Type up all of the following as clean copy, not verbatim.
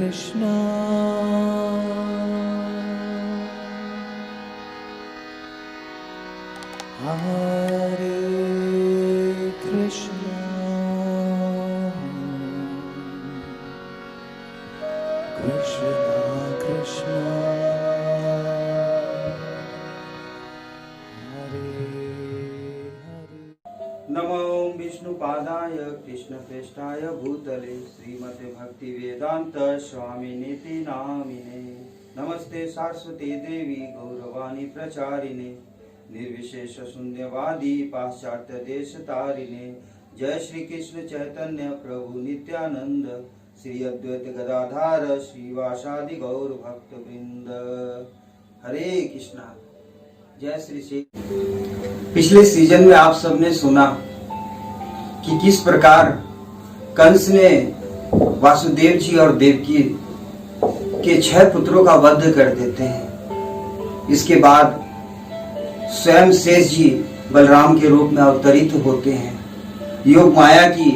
कृष्णा हरे कृष्णा कृष्णा कृष्णा हरे हरे। नमो विष्णुपादाय कृष्णप्रेष्ठाय भूतले श्रीमते भक्ति वेदांत स्वामिनीति नामिने। नमस्ते सरस्वती देवी गौरवाणी प्रचारिणे निर्विशेष शून्यवादी पाश्चात्य देश तारिणे। जय श्री कृष्ण चैतन्य प्रभु नित्यानंद श्री अद्वैत गदाधार श्रीवासादि गौर भक्त वृंद। हरे कृष्णा। जय श्री श्री। पिछले सीजन में आप सबने सुना कि किस प्रकार कंस ने वासुदेव जी और देवकी के 6 पुत्रों का वध कर देते हैं। इसके बाद स्वयं शेष जी बलराम के रूप में अवतरित होते हैं। योग माया की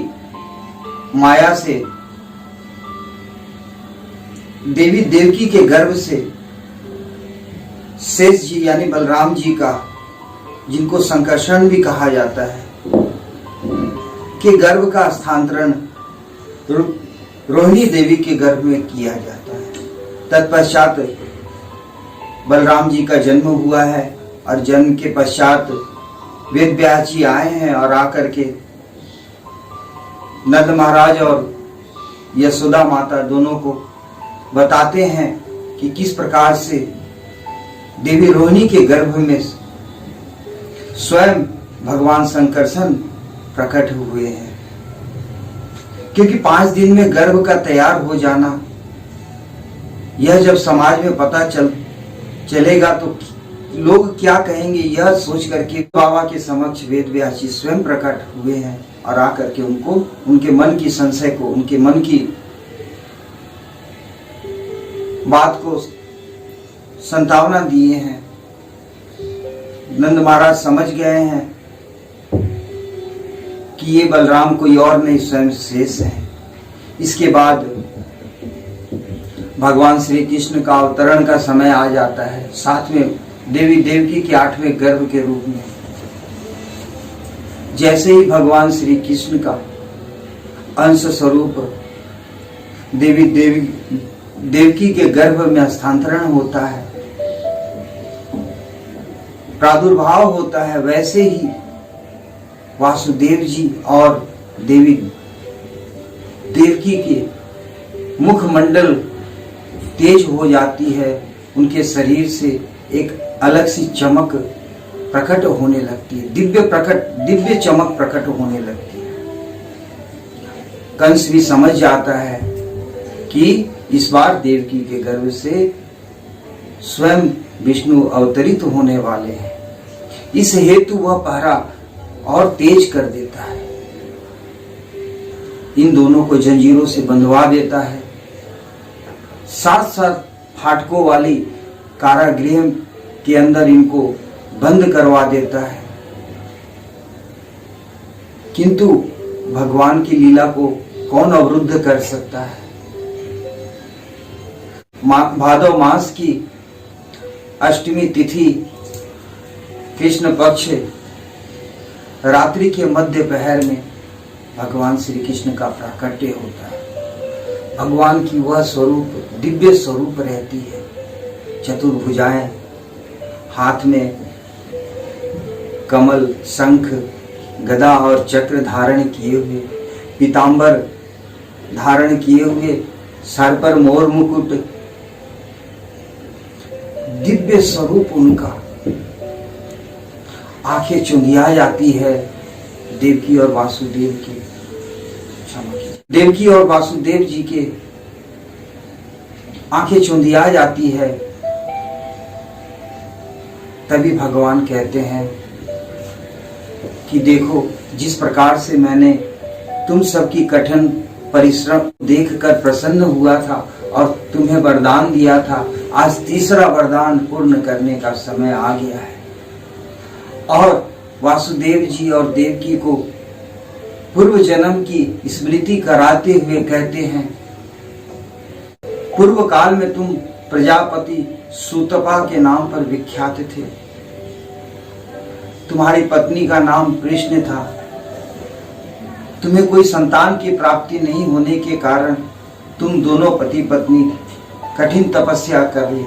माया से देवी देवकी के गर्भ से शेष जी यानी बलराम जी का, जिनको संकर्षण भी कहा जाता है, के गर्भ का स्थानांतरण रोहिणी देवी के गर्भ में किया जाता है। तत्पश्चात बलराम जी का जन्म हुआ है और जन्म के पश्चात वेद व्यास जी आए हैं और आकर के नंद महाराज और यशोदा माता दोनों को बताते हैं कि किस प्रकार से देवी रोहिणी के गर्भ में स्वयं भगवान संकर्षण प्रकट हुए हैं। क्योंकि 5 दिन में गर्भ का तैयार हो जाना, यह जब समाज में पता चलेगा तो लोग क्या कहेंगे, यह सोच करके बाबा के समक्ष वेद व्यास जी स्वयं प्रकट हुए हैं और आकर के उनको उनके मन की संशय को, उनके मन की बात को संतावना दिए हैं। नंद महाराज समझ गए हैं कि ये बलराम कोई और नहीं स्वयं शेष है। इसके बाद भगवान श्री कृष्ण का अवतरण का समय आ जाता है, साथ में देवी देवकी के 8वें गर्भ के रूप में। जैसे ही भगवान श्री कृष्ण का अंश स्वरूप देवकी के गर्भ में हस्तांतरण होता है, प्रादुर्भाव होता है, वैसे ही वासुदेव जी और देवी देवकी के मुखमंडल तेज हो जाती है। उनके शरीर से एक अलग सी चमक प्रकट होने लगती है, दिव्य चमक प्रकट होने लगती है। कंस भी समझ जाता है कि इस बार देवकी के गर्भ से स्वयं विष्णु अवतरित होने वाले हैं। इस हेतु वह पहरा और तेज कर देता है, इन दोनों को जंजीरों से बंधवा देता है, साथ फाटकों वाली कारागृह के अंदर इनको बंद करवा देता है। किंतु भगवान की लीला को कौन अवरुद्ध कर सकता है। भादव मास की अष्टमी तिथि कृष्ण पक्ष रात्रि के मध्य पहर में भगवान श्री कृष्ण का प्राकट्य होता है। भगवान की वह स्वरूप दिव्य स्वरूप रहती है, चतुर्भुजाएं, हाथ में कमल, शंख, गदा और चक्र धारण किए हुए, पीतांबर धारण किए हुए, सर पर मोर मुकुट, दिव्य स्वरूप उनका। आंखें चुंधिया जाती है देवकी और वासुदेव की, देवकी और वासुदेव जी के आंखें चुंधिया जाती है। तभी भगवान कहते हैं कि देखो, जिस प्रकार से मैंने तुम सबकी कठिन परिश्रम देखकर प्रसन्न हुआ था और तुम्हें वरदान दिया था, आज तीसरा वरदान पूर्ण करने का समय आ गया है। और वासुदेव जी और देवकी को पूर्व जन्म की स्मृति कराते हुए कहते हैं पूर्व काल में तुम प्रजापति सूतपा के नाम पर विख्यात थे। तुम्हारी पत्नी का नाम कृष्ण था। तुम्हें कोई संतान की प्राप्ति नहीं होने के कारण तुम दोनों पति पत्नी कठिन तपस्या कर ली,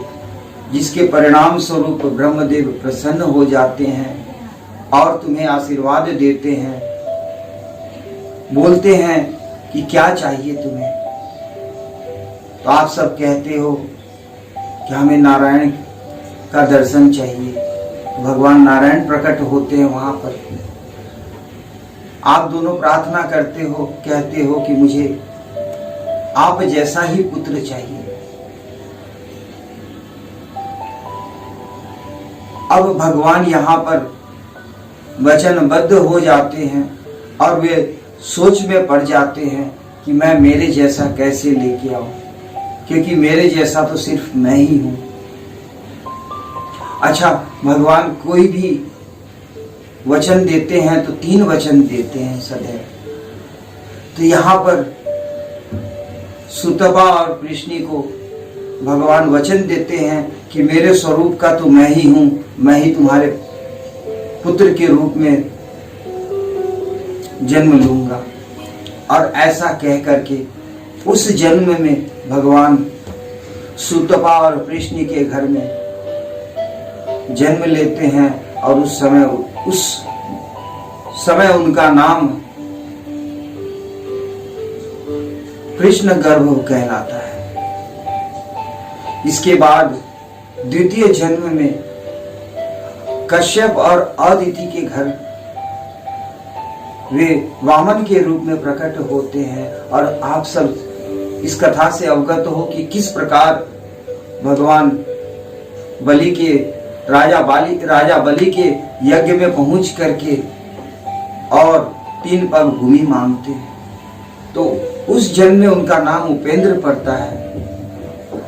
जिसके परिणाम स्वरूप ब्रह्मदेव प्रसन्न हो जाते हैं और तुम्हें आशीर्वाद देते हैं। बोलते हैं कि क्या चाहिए तुम्हें। तो आप सब कहते हो कि हमें नारायण का दर्शन चाहिए। भगवान नारायण प्रकट होते हैं वहां पर। आप दोनों प्रार्थना करते हो, कहते हो कि मुझे आप जैसा ही पुत्र चाहिए। अब भगवान यहाँ पर वचनबद्ध हो जाते हैं और वे सोच में पड़ जाते हैं कि मैं मेरे जैसा कैसे लेके आऊं, क्योंकि मेरे जैसा तो सिर्फ मैं ही हूं। अच्छा, भगवान कोई भी वचन देते हैं तो 3 वचन देते हैं सदैव। तो यहाँ पर सुतपा और कृष्ण को भगवान वचन देते हैं कि मेरे स्वरूप का तो मैं ही हूं, मैं ही तुम्हारे पुत्र के रूप में जन्म लूंगा। और ऐसा कह करके उस जन्म में भगवान सुतपा और कृष्ण के घर में जन्म लेते हैं और उस समय उनका नाम कृष्ण गर्भ कहलाता है। इसके बाद द्वितीय जन्म में कश्यप और अदिति के घर वे वामन के रूप में प्रकट होते हैं। और आप सब इस कथा से अवगत हो कि किस प्रकार भगवान बलि के राजा बलि के यज्ञ में पहुंच करके और 3 पग भूमि मांगते हैं। तो उस जन्म में उनका नाम उपेंद्र पड़ता है।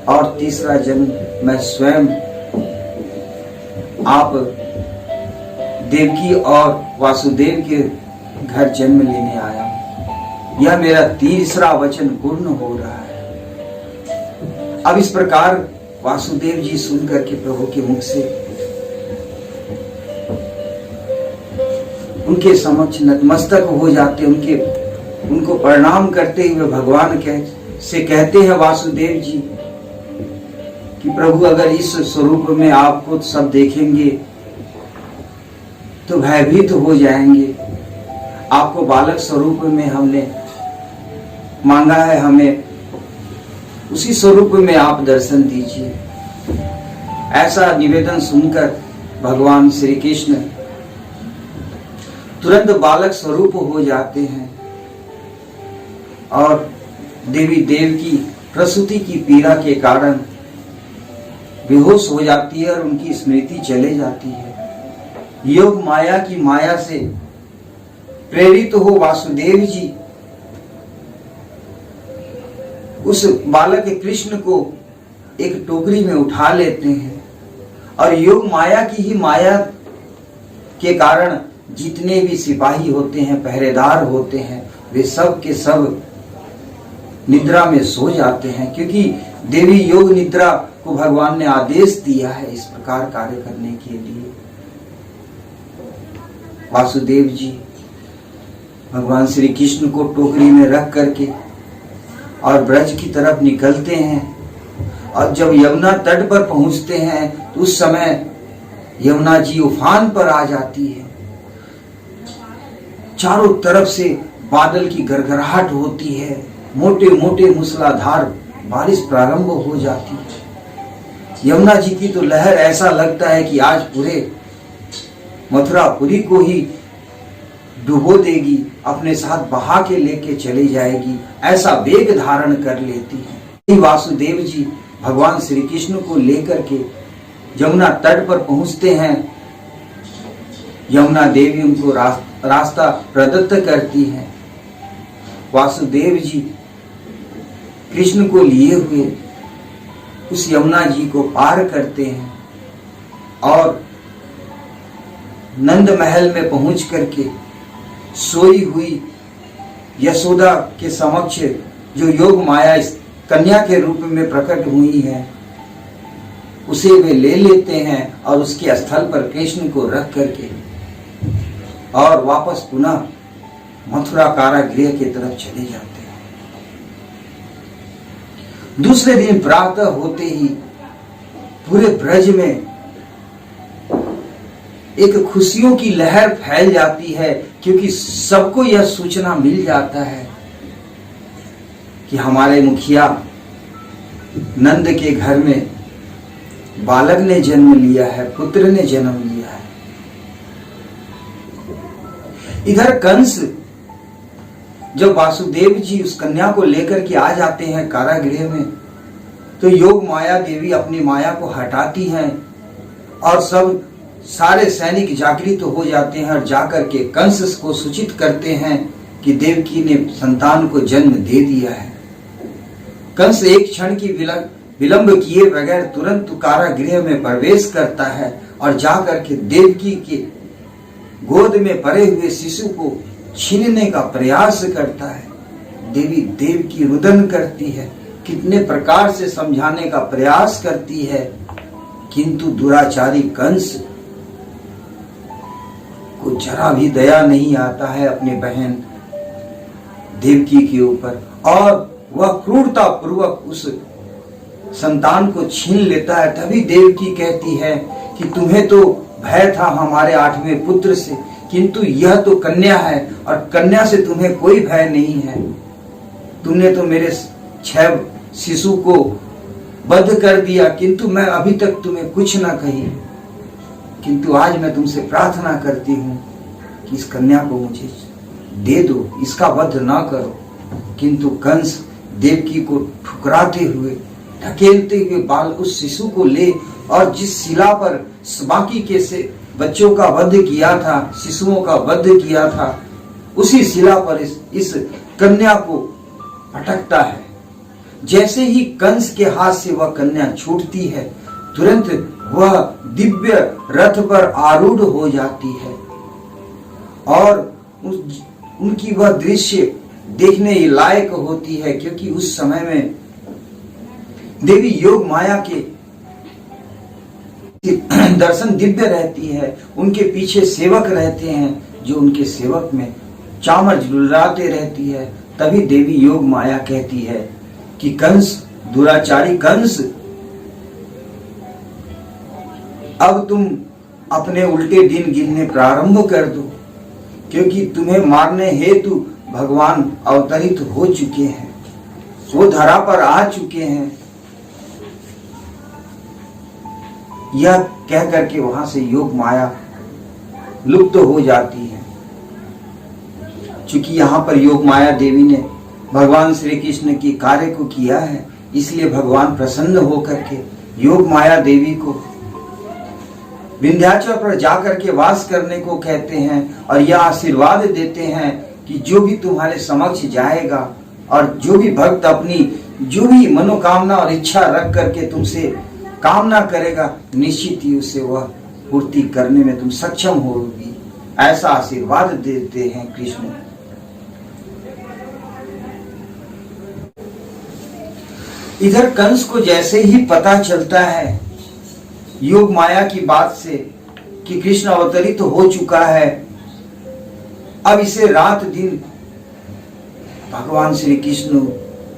और तीसरा जन्म मैं स्वयं आप देवकी और वासुदेव के घर जन्म लेने आया हूं। यह मेरा तीसरा वचन पूर्ण हो रहा है। अब इस प्रकार वासुदेव जी सुन करके प्रभु के मुख से उनके समक्ष नतमस्तक हो जाते, उनको प्रणाम करते हुए भगवान से कहते हैं वासुदेव जी कि प्रभु अगर इस स्वरूप में आपको सब देखेंगे तो भयभीत हो जाएंगे। आपको बालक स्वरूप में हमने मांगा है, हमें उसी स्वरूप में आप दर्शन दीजिए। ऐसा निवेदन सुनकर भगवान श्री कृष्ण तुरंत बालक स्वरूप हो जाते हैं और देवी देव की प्रसूति की पीड़ा के कारण बेहोश हो जाती है और उनकी स्मृति चले जाती है। योग माया की माया से प्रेरित हो वासुदेव जी उस बालक कृष्ण को एक टोकरी में उठा लेते हैं और योग माया की ही माया के कारण जितने भी सिपाही होते हैं, पहरेदार होते हैं, वे सब के सब निद्रा में सो जाते हैं, क्योंकि देवी योग निद्रा को भगवान ने आदेश दिया है इस प्रकार कार्य करने के लिए। वासुदेव जी भगवान श्री कृष्ण को टोकरी में रख करके और ब्रज की तरफ निकलते हैं। और जब यमुना तट पर पहुंचते हैं तो उस समय यमुना जी उफान पर आ जाती है। चारों तरफ से बादल की गड़गड़ाहट होती है, मोटे मोटे मूसलाधार बारिश प्रारंभ हो जाती है। यमुना जी की तो लहर ऐसा लगता है कि आज पूरे मथुरापुरी को ही डुबो देगी, अपने साथ बहा के लेके चली जाएगी, ऐसा वेग धारण कर लेती है। वासुदेव जी भगवान श्री कृष्ण को लेकर के यमुना तट पर पहुंचते हैं। यमुना देवी उनको रास्ता प्रदत्त करती है। वासुदेव जी कृष्ण को लिए हुए उस यमुना जी को पार करते हैं और नंद महल में पहुंच करके सोई हुई यशोदा के समक्ष जो योग माया कन्या के रूप में प्रकट हुई है, उसे वे ले लेते हैं और उसके स्थल पर कृष्ण को रख करके और वापस पुनः मथुरा कारागृह की तरफ चले जाते हैं। दूसरे दिन प्रातः होते ही पूरे ब्रज में एक खुशियों की लहर फैल जाती है, क्योंकि सबको यह सूचना मिल जाता है कि हमारे मुखिया नंद के घर में बालक ने जन्म लिया है, पुत्र ने जन्म लिया है। इधर कंस जब वासुदेव जी उस कन्या को लेकर के आ जाते हैं कारागृह में, तो योग माया देवी अपनी माया को हटाती हैं और सब सारे सैनिक जागृत हो जाते हैं और जाकर के कंस को सूचित करते हैं कि देवकी ने संतान को जन्म दे दिया है। कंस एक क्षण की विलंब किए बगैर तुरंत कारागृह में प्रवेश करता है और जाकर के देवकी के गोद में पड़े हुए शिशु को छीनने का प्रयास करता है। देवी देवकी रुदन करती है, कितने प्रकार से समझाने का प्रयास करती है, किंतु दुराचारी कंस को जरा भी दया नहीं आता है अपनी बहन देवकी के ऊपर, और वह क्रूरता पूर्वक उस संतान को छीन लेता है। तभी देवकी कहती है कि तुम्हें तो भय था हमारे 8वें पुत्र से, किंतु यह तो कन्या है और कन्या से तुम्हें कोई भय नहीं है। तुमने तो मेरे 6 शिशु को वध कर दिया, किंतु मैं अभी तक तुम्हें कुछ ना कही। किंतु आज मैं तुमसे प्रार्थना करती हूँ कि इस कन्या को मुझे दे दो, इसका वध ना करो। किंतु कंस देवकी को ठुकराते हुए, ढकेलते हुए बाल उस शिशु को ले और जिस शिला पर बाकी के से बच्चों का वध किया था, शिशुओं का वध किया था, उसी शिला पर इस कन्या को पटकता है। जैसे ही कंस के हाथ से वह कन्या छूटती है, तुरंत वह दिव्य रथ पर आरूढ़ हो जाती है और उनकी वह दृश्य देखने लायक होती है, क्योंकि उस समय में देवी योग माया के दर्शन दिव्य रहती है। उनके पीछे सेवक रहते हैं जो उनके सेवक में चामर झुलराते रहती है। तभी देवी योग माया कहती है कि कंस, दुराचारी कंस, अब तुम अपने उल्टे दिन गिनने प्रारंभ कर दो, क्योंकि तुम्हें मारने हेतु भगवान अवतरित हो चुके हैं, वो धरा पर आ चुके हैं। यह कह करके वहां से योग माया लुप्त हो जाती है। चूंकि यहाँ पर योग माया देवी ने भगवान श्री कृष्ण की कार्य को किया है, इसलिए भगवान प्रसन्न होकर के योग माया देवी को विंध्याचल पर जाकर के वास करने को कहते हैं और यह आशीर्वाद देते हैं कि जो भी तुम्हारे समक्ष जाएगा और जो भी भक्त अपनी जो भी मनोकामना और इच्छा रख करके तुमसे कामना करेगा, निश्चित ही उसे वह पूर्ति करने में तुम सक्षम होगी, ऐसा आशीर्वाद देते हैं कृष्ण। इधर कंस को जैसे ही पता चलता है योग माया की बात से कि कृष्ण अवतरित तो हो चुका है, अब इसे रात दिन भगवान श्री कृष्ण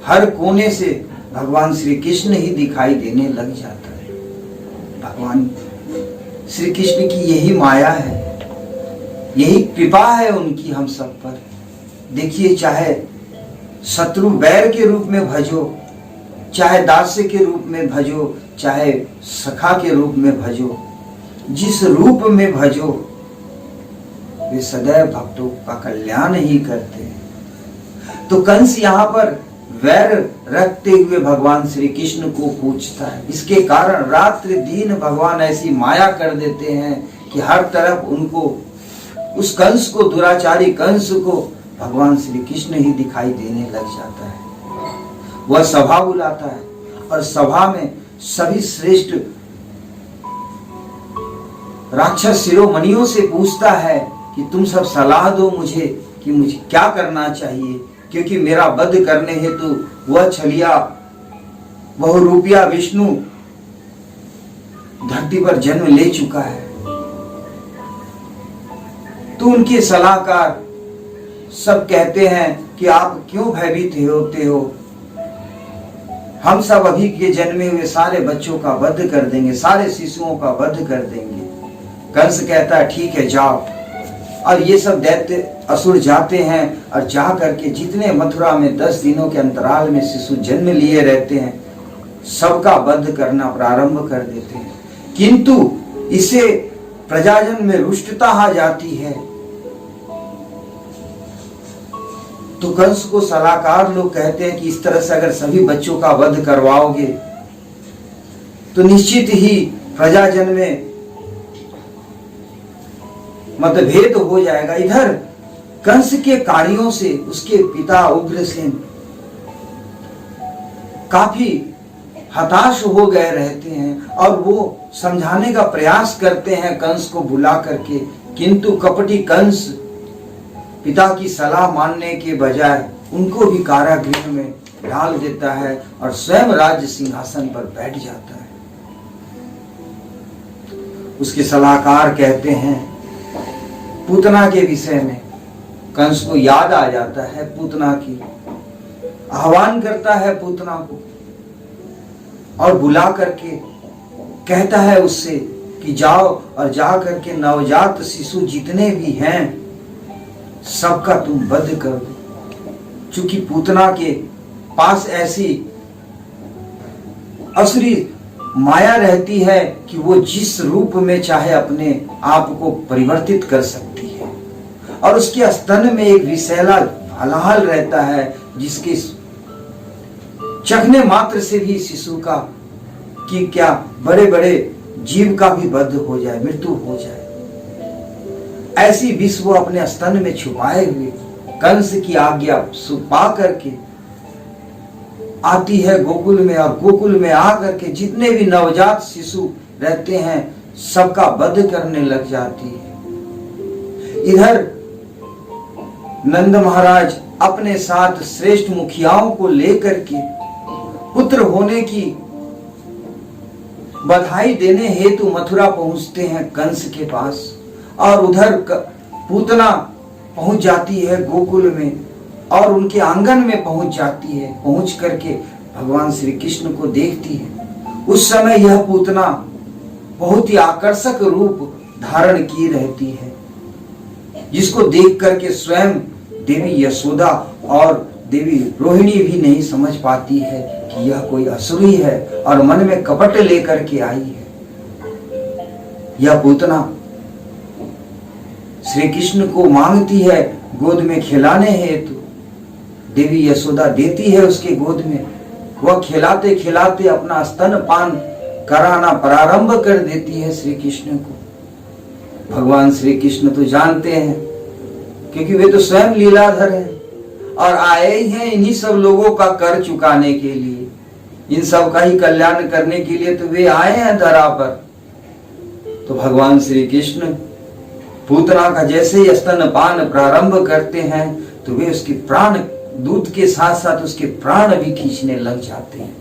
हर कोने से भगवान श्री कृष्ण ही दिखाई देने लग जाता है। भगवान श्री कृष्ण की यही माया है, यही कृपा है उनकी हम सब पर। देखिए, चाहे शत्रु बैर के रूप में भजो, चाहे दास्य के रूप में भजो, चाहे सखा के रूप में भजो, जिस रूप में भजो वे सदैव भक्तों का कल्याण ही करते हैं। तो कंस यहाँ पर वैर रखते हुए भगवान श्री कृष्ण को पूछता है। इसके कारण रात्रि दिन भगवान ऐसी माया कर देते हैं कि हर तरफ उनको, उस कंस को, दुराचारी कंस को भगवान श्री कृष्ण ही दिखाई देने लग जाता है। वह सभा बुलाता है और सभा में सभी श्रेष्ठ राक्षस शिरोमणियों से पूछता है कि तुम सब सलाह दो मुझे कि मुझे क्या करना चाहिए, क्योंकि मेरा वध करने हेतु वह छलिया बहुरूपिया विष्णु धरती पर जन्म ले चुका है, तो उनके सलाहकार सब कहते हैं कि आप क्यों भयभीत होते हो, हम सब अभी के जन्मे हुए सारे बच्चों का वध कर देंगे, सारे शिशुओं का वध कर देंगे। कंस कहता है ठीक है जाओ। और ये सब दैत्य असुर जाते हैं और जा करके जितने मथुरा में 10 दिनों के अंतराल में शिशु जन्म लिए रहते हैं सबका वध करना प्रारंभ कर देते हैं। किंतु इसे प्रजाजन में रुष्टता आ जाती है, तो कंस को सलाहकार लोग कहते हैं कि इस तरह से अगर सभी बच्चों का वध करवाओगे तो निश्चित ही प्रजाजन में मतभेद हो जाएगा। इधर कंस के कार्यों से उसके पिता उग्रसेन काफी हताश हो गए रहते हैं और वो समझाने का प्रयास करते हैं कंस को बुला करके, किंतु कपटी कंस पिता की सलाह मानने के बजाय उनको भी कारागृह में डाल देता है और स्वयं राज्य सिंहासन पर बैठ जाता है। उसके सलाहकार कहते हैं पूतना के विषय में, कंस को याद आ जाता है पूतना की, आह्वान करता है पूतना को और बुला करके कहता है उससे कि जाओ और जा करके नवजात शिशु जितने भी हैं सबका तुम वध कर दो। चूंकि पूतना के पास ऐसी असुरी माया रहती है कि वो जिस रूप में चाहे अपने आप को परिवर्तित कर सकती है, और उसके स्तन में एक विषैला हलाहल रहता है जिसके चखने मात्र से भी शिशु का कि क्या बड़े बड़े जीव का भी वध हो जाए, मृत्यु हो जाए। ऐसी विष वो अपने स्तन में छुपाए हुए कंस की आज्ञा पा करके आती है गोकुल में, और गोकुल में आकर के जितने भी नवजात शिशु रहते हैं सबका वध करने लग जाती है। इधर नंद महाराज अपने साथ श्रेष्ठ मुखियाओं को लेकर के पुत्र होने की बधाई देने हेतु मथुरा पहुंचते हैं कंस के पास, और उधर पूतना पहुंच जाती है गोकुल में और उनके आंगन में पहुंच जाती है। पहुंच करके भगवान श्री कृष्ण को देखती है। उस समय यह पूतना बहुत ही आकर्षक रूप धारण की रहती है, जिसको देख करके स्वयं देवी यशोदा और देवी रोहिणी भी नहीं समझ पाती है कि यह कोई असुरी है, और मन में कपट लेकर के आई है। यह पूतना श्री कृष्ण को मांगती है गोद में खिलाने हेतु। देवी यशोदा देती है उसके गोद में। वह खिलाते खिलाते अपना स्तनपान कराना प्रारंभ कर देती है श्री कृष्ण को। भगवान श्री कृष्ण तो जानते हैं, क्योंकि वे तो स्वयं लीलाधर हैं और आए ही हैं इन्हीं सब लोगों का कर चुकाने के लिए, इन सब का ही कल्याण करने के लिए तो वे आए हैं धरा पर। तो भगवान श्री कृष्ण पूतना का जैसे ही स्तनपान प्रारंभ करते हैं तो वे उसके प्राण, दूध के साथ साथ उसके प्राण भी खींचने लग जाते हैं।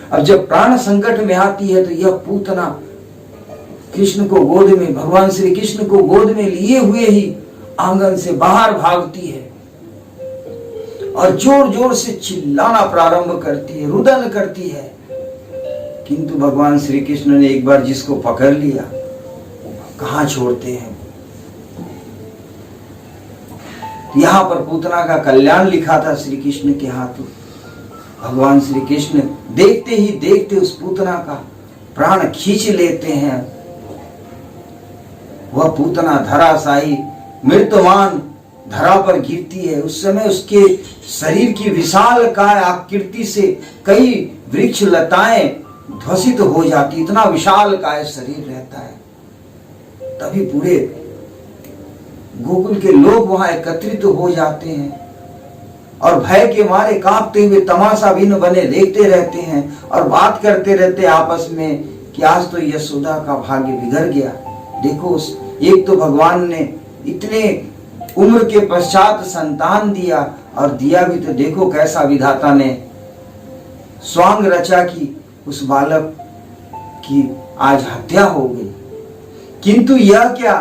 अब जब प्राण संकट में आती है तो यह पूतना कृष्ण को गोद में, भगवान श्री कृष्ण को गोद में लिए हुए ही आंगन से बाहर भागती है और जोर जोर से चिल्लाना प्रारंभ करती है, रुदन करती है। किंतु भगवान श्री कृष्ण ने एक बार जिसको पकड़ लिया कहां छोड़ते हैं। यहां पर पूतना का कल्याण लिखा था श्री कृष्ण के हाथों। भगवान श्री कृष्ण देखते ही देखते उस पूतना का प्राण खींच लेते हैं। वह पूतना धराशायी मृतमान धरा पर गिरती है। उस समय उसके शरीर की विशाल काय आकृति से कई वृक्ष लताएं ध्वसित हो जाती, इतना विशाल काय शरीर रहता है। तभी पूरे गोकुल के लोग वहां एकत्रित हो जाते हैं और भय के मारे कांपते हुए तमाशा बिन बने देखते रहते हैं और बात करते रहते आपस में कि आज तो यशोदा का भाग्य बिगड़ गया। देखो, एक तो भगवान ने इतने उम्र के पश्चात संतान दिया, और दिया भी तो देखो कैसा विधाता ने स्वांग रचा कि उस बालक की आज हत्या हो गई। किंतु यह क्या,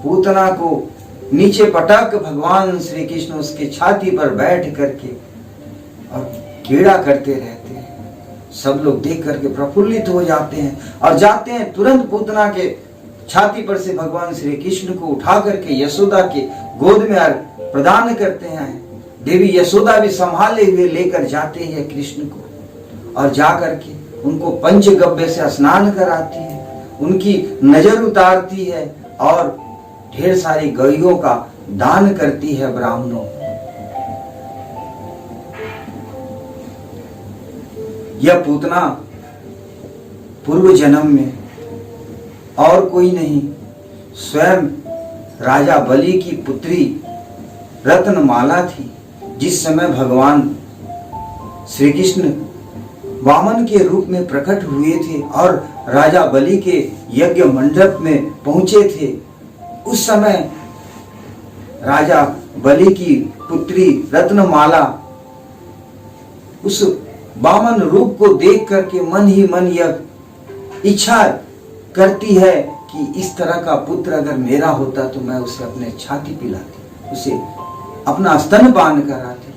पूतना को नीचे पटक भगवान श्री कृष्ण उसके छाती पर बैठ करके और कीड़ा करते रहते हैं। सब लोग देख करके प्रफुल्लित हो जाते हैं और जाते हैं तुरंत पूतना के छाती पर से भगवान श्री कृष्ण को उठा करके यशोदा के गोद में प्रदान करते हैं। देवी यशोदा भी संभाले हुए लेकर जाते हैं कृष्ण को और जा करके उनको पंचगव्य से स्नान कराती है, उनकी नजर उतारती है और ढेर सारी गैयों का दान करती है ब्राह्मणों। यह पूतना पूर्व जन्म में और कोई नहीं, स्वयं राजा बलि की पुत्री रत्नमाला थी। जिस समय भगवान श्री कृष्ण वामन के रूप में प्रकट हुए थे और राजा बलि के यज्ञ मंडप में पहुंचे थे, उस समय राजा बलि की पुत्री रत्नमाला उस वामन रूप को देख करके मन ही मन यह इच्छा करती है कि इस तरह का पुत्र अगर मेरा होता तो मैं उसे अपने छाती पिलाती, उसे अपना स्तनपान कराती।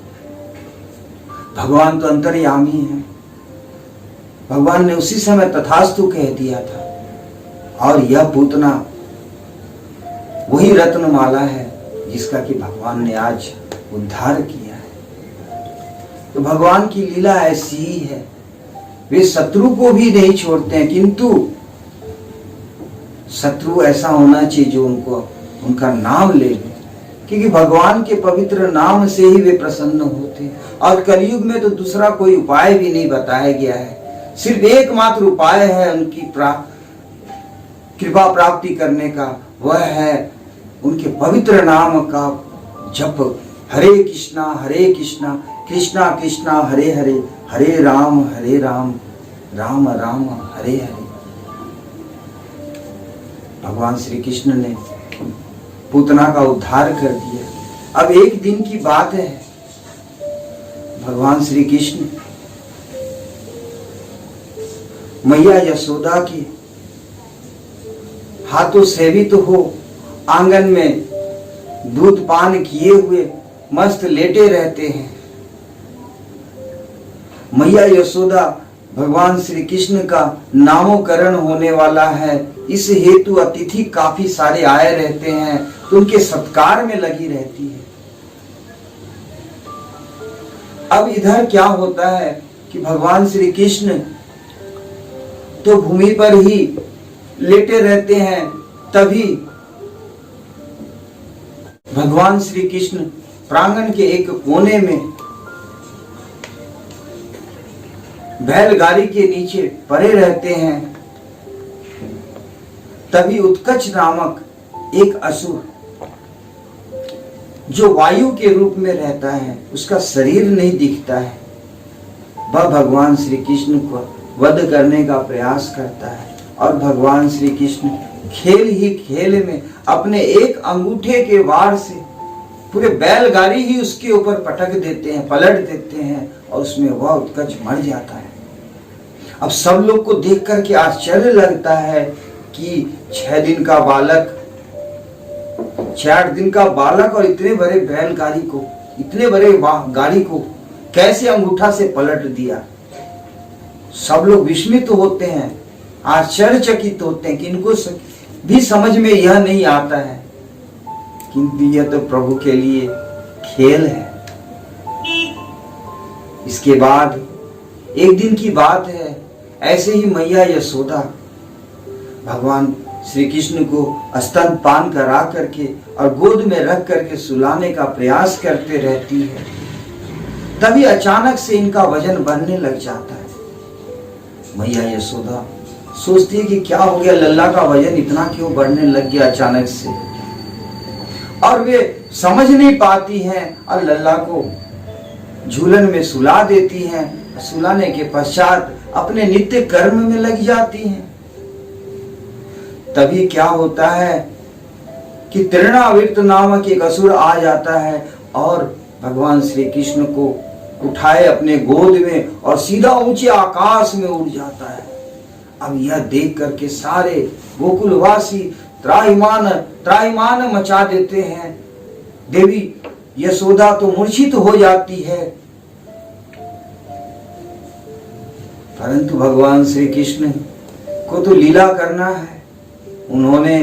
भगवान तो अंतर्यामी है, भगवान ने उसी समय तथास्तु कह दिया था। और यह पूतना वही रत्नमाला है जिसका कि भगवान ने आज उद्धार किया है। तो भगवान की लीला ऐसी ही है, वे शत्रु को भी नहीं छोड़ते हैं, किंतु शत्रु ऐसा होना चाहिए जो उनका नाम ले ले, क्योंकि भगवान के पवित्र नाम से ही वे प्रसन्न होते हैं। और कलयुग में तो दूसरा कोई उपाय भी नहीं बताया गया है, सिर्फ एकमात्र उपाय है उनकी कृपा प्राप्ति करने का, वह है उनके पवित्र नाम का जप। हरे कृष्णा कृष्णा कृष्णा हरे हरे, हरे राम राम राम हरे हरे। भगवान श्री कृष्ण ने पूतना का उद्धार कर दिया। अब एक दिन की बात है, भगवान श्री कृष्ण मैया यशोदा के हाथों सेवित हो आंगन में दूध पान किए हुए मस्त लेटे रहते हैं। मैया यशोदा भगवान श्री कृष्ण का नामकरण होने वाला है, इस हेतु अतिथि काफी सारे आए रहते हैं, तो उनके सत्कार में लगी रहती है। अब इधर क्या होता है कि भगवान श्री कृष्ण तो भूमि पर ही लेटे रहते हैं, तभी भगवान श्री कृष्ण प्रांगण के एक कोने में बैलगाड़ी के नीचे पड़े रहते हैं। तभी उत्कच नामक एक असुर जो वायु के रूप में रहता है, उसका शरीर नहीं दिखता है, वह भगवान श्री कृष्ण को वध करने का प्रयास करता है। और भगवान श्री कृष्ण खेल ही खेल में अपने एक अंगूठे के वार से पूरे बैलगाड़ी ही उसके ऊपर पटक देते हैं, पलट देते हैं, और उसमें वह उत्कच मर जाता है। अब सब लोग को देख करके आश्चर्य लगता है कि 6 दिन का बालक, 6-8 दिन का बालक और इतने बड़े बैलगाड़ी को, इतने बड़े गाड़ी को कैसे अंगूठा से पलट दिया। सब लोग विस्मित होते हैं, आश्चर्यचकित होते हैं कि इनको भी समझ में यह नहीं आता है, किंतु यह तो प्रभु के लिए खेल है। इसके बाद एक दिन की बात है, ऐसे ही मैया यशोदा भगवान श्री कृष्ण को स्तनपान करा करके और गोद में रख करके सुलाने का प्रयास करते रहती है। तभी अचानक से इनका वजन बढ़ने लग जाता है। मैया यशोदा सोचती है कि क्या हो गया, लल्ला का वजन इतना क्यों बढ़ने लग गया अचानक से, और वे समझ नहीं पाती हैं और लल्ला को झूलन में सुला देती हैं। सुलाने के पश्चात अपने नित्य कर्म में लग जाती हैं। तभी क्या होता है कि तृणाविर्त नामक एक असुर आ जाता है और भगवान श्री कृष्ण को उठाए अपने गोद में और सीधा ऊंचे आकाश में उड़ जाता है। अब यह देख करके सारे गोकुलवासी त्राहिमाम त्राहिमाम मचा देते हैं। देवी यशोदा तो मूर्छित हो जाती है, परंतु भगवान श्री कृष्ण को तो लीला करना है। उन्होंने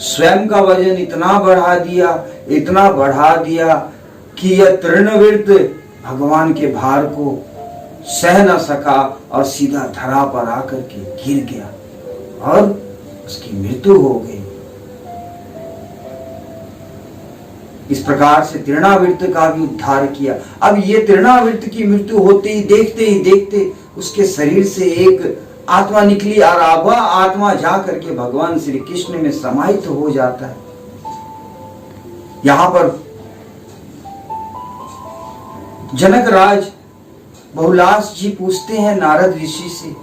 स्वयं का वजन इतना बढ़ा दिया कि यह तृणवृत्त भगवान के भार को सह न सका और सीधा धरा पर आकर के गिर गया और उसकी मृत्यु हो गई। इस प्रकार से तृणावृत्त का भी उद्धार किया। अब ये तृणावृत्त की मृत्यु होते ही देखते उसके शरीर से एक आत्मा निकली और वह आत्मा जा करके भगवान श्री कृष्ण में समाहित हो जाता है। यहां पर जनक राज बहुलास जी पूछते हैं नारद ऋषि से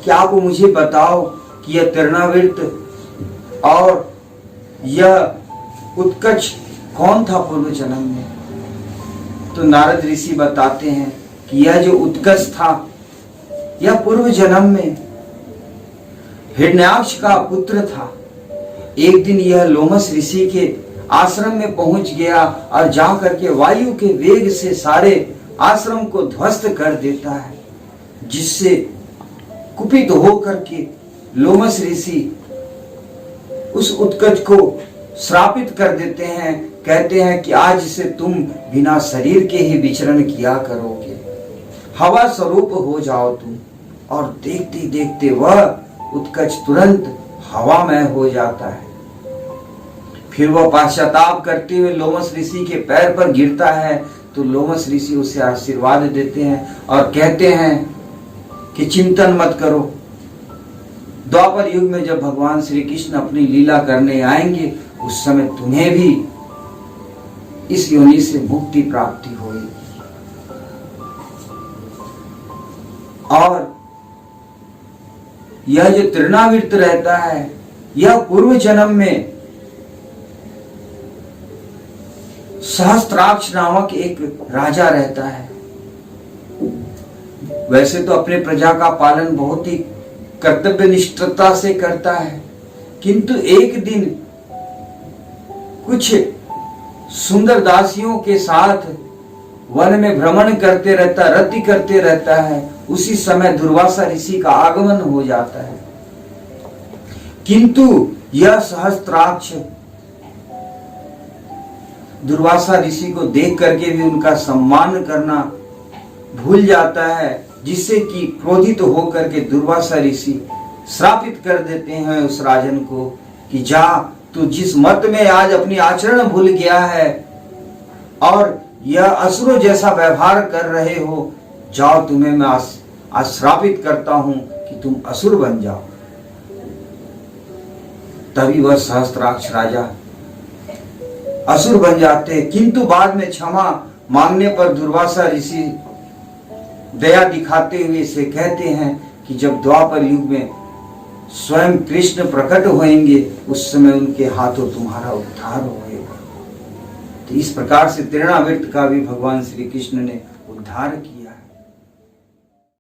कि आप मुझे बताओ कि यह तृणावृत्त और यह उत्कच कौन था पूर्व जन्म में। तो नारद ऋषि बताते हैं कि यह जो उत्कच था यह पूर्व जन्म में हिरण्याक्ष का पुत्र था। एक दिन यह लोमस ऋषि के आश्रम में पहुंच गया और जाकर के वायु के वेग से सारे आश्रम को ध्वस्त कर देता है, जिससे कुपित होकर के लोमस ऋषि उस उत्कच को श्रापित कर देते हैं। कहते हैं कि आज से तुम बिना शरीर के ही विचरण किया करोगे, हवा स्वरूप हो जाओ तुम। और देखते देखते वह उत्कच तुरंत हवामय हो जाता है। फिर वह पश्चाताप करते हुए लोमस ऋषि के पैर पर गिरता है, तो लोमस ऋषि उसे आशीर्वाद देते हैं और कहते हैं कि चिंतन मत करो। द्वापर युग में जब भगवान श्री कृष्ण अपनी लीला करने आएंगे उस समय तुम्हें भी इस योनि से मुक्ति प्राप्ति होगी। और यह जो तृणावृत्त रहता है यह पूर्व जन्म में सहस्त्राक्ष नामक एक राजा रहता है। वैसे तो अपने प्रजा का पालन बहुत ही कर्तव्य निष्ठता से करता है, किंतु एक दिन कुछ सुंदर दासियों के साथ वन में भ्रमण करते रहता, रति करते रहता है। उसी समय दुर्वासा ऋषि का आगमन हो जाता है, किंतु यह सहस्त्राक्ष दुर्वासा ऋषि को देख करके भी उनका सम्मान करना भूल जाता है, जिससे कि क्रोधित होकर के दुर्वासा ऋषि श्रापित कर देते हैं उस राजन को कि जा, तू जिस मत में आज अपनी आचरण भूल गया है और यह असुरों जैसा व्यवहार कर रहे हो, जाओ तुम्हें मैं आज श्रापित करता हूं कि तुम असुर बन जाओ। तभी वह सहस्त्राक्ष राजा असुर बन जाते, किंतु बाद में क्षमा मांगने पर दुर्वासा ऋषि दया दिखाते हुए इसे कहते हैं कि जब द्वापर युग में स्वयं कृष्ण प्रकट होंगे उस समय उनके हाथों तुम्हारा उद्धार होगा। तो इस प्रकार से तृणावृत्त का भी भगवान श्री कृष्ण ने उद्धार किया।